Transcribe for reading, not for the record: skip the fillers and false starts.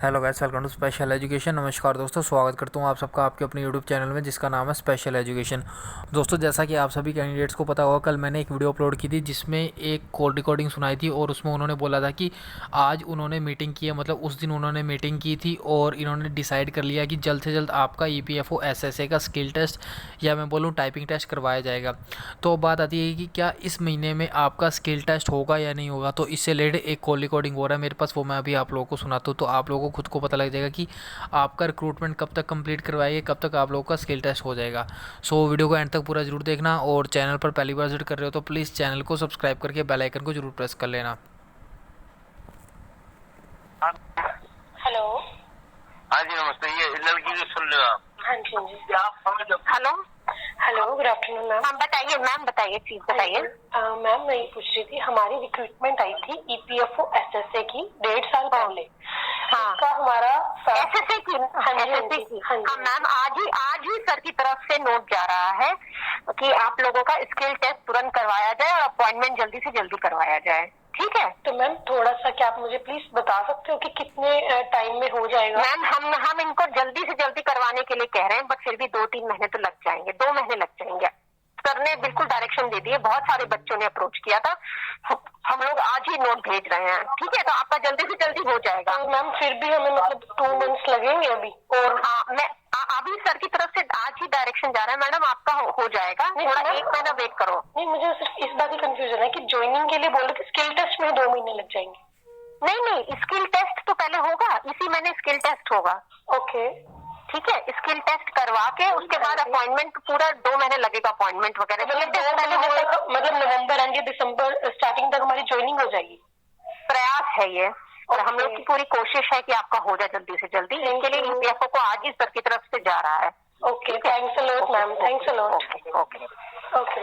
Hello guys, welcome to special education. नमस्कार दोस्तों, स्वागत करता हूँ आप सबका आपके अपने यूट्यूब चैनल में जिसका नाम है स्पेशल एजुकेशन। दोस्तों, जैसा कि आप सभी कैंडिडेट्स को पता होगा, कल मैंने एक वीडियो अपलोड की थी जिसमें एक कॉल रिकॉर्डिंग सुनाई थी और उसमें उन्होंने बोला था कि आज उन्होंने मीटिंग की है, मतलब उस दिन उन्होंने मीटिंग की थी और इन्होंने डिसाइड कर लिया कि जल्द से जल्द आपका EPFO SSA का स्किल टेस्ट या मैं बोलूँ टाइपिंग टेस्ट करवाया जाएगा। तो बात आती है कि क्या इस महीने में आपका स्किल टेस्ट होगा या नहीं होगा। तो इससे रिलेटेड एक कॉल रिकॉर्डिंग हो रहा है मेरे पास, वो मैं अभी आप लोगों को सुनाता हूँ, तो आप लोगों को खुद को पता लग जाएगा कि आपका रिक्रूटमेंट कब तक कंप्लीट करवाएंगे, कब तक आप लोगों का स्किल टेस्ट हो जाएगा। सो वीडियो को एंड तक पूरा जरूर देखना और चैनल पर पहली बार विजिट कर रहे हो तो प्लीज़ चैनल को सब्सक्राइब करके बेल आइकन को जरूर प्रेस कर लेना। हेलो। हाँ जी नमस्ते। ये लड़की जो सुन रहे हो आप? हाँ जी हाँ जी। Hello hello, good afternoon ma'am. हाँ बताइए मैम, बताइए प्लीज बताइए। मैम मैं ये पूछ रही थी, हमारी रिक्रूटमेंट आई थी EPFO SSA की 1.5 साल पहले। हाँ उसका हमारा SSA की। हाँ जी SSA की। हाँ हाँ जी मैम, आज ही सर की तरफ से नोट जा रहा है कि आप लोगों का स्किल टेस्ट तुरंत करवाया जाए और अपॉइंटमेंट जल्दी से जल्दी करवाया जाए। ठीक है। तो मैम थोड़ा सा क्या आप मुझे प्लीज बता सकते हो कि कितने टाइम में हो जाएगा? मैम हम इनको जल्दी से जल्दी करवाने के लिए कह रहे हैं, बट फिर भी 2-3 महीने तो लग जाएंगे, 2 महीने लग जाएंगे। सर ने बिल्कुल डायरेक्शन दे दी है, बहुत सारे बच्चों ने अप्रोच किया था, हम लोग आज ही नोट भेज रहे हैं। ठीक है, तो आपका जल्दी से जल्दी हो जाएगा। तो मैम फिर भी हमें मतलब 2 मंथ्स लगेंगे अभी। और हाँ मैं अभी सर की तरफ से आज ही डायरेक्शन जा रहा है मैडम, आपका हो जाएगा। थोड़ा 1 महीना वेट करो। नहीं, मुझे सिर्फ इस बात की कंफ्यूजन है कि ज्वाइनिंग के लिए बोल रहे थे, स्किल टेस्ट में 2 महीने लग जाएंगे। नहीं, स्किल टेस्ट तो पहले होगा, इसी महीने स्किल टेस्ट होगा। ओके ठीक है, स्किल टेस्ट करवा के उसके बाद अपॉइंटमेंट, पूरा 2 महीने लगेगा अपॉइंटमेंट वगैरह। मतलब नवंबर एंड दिसंबर स्टार्टिंग तक हमारी ज्वाइनिंग हो जाएगी। प्रयास है ये, और हम लोग की पूरी कोशिश है कि आपका हो जाए जल्दी से जल्दी। इसके लिए EPFO को आज ही सर की तरफ से जा रहा है। Okay, thanks a lot ma'am, thanks a lot. Okay. Okay.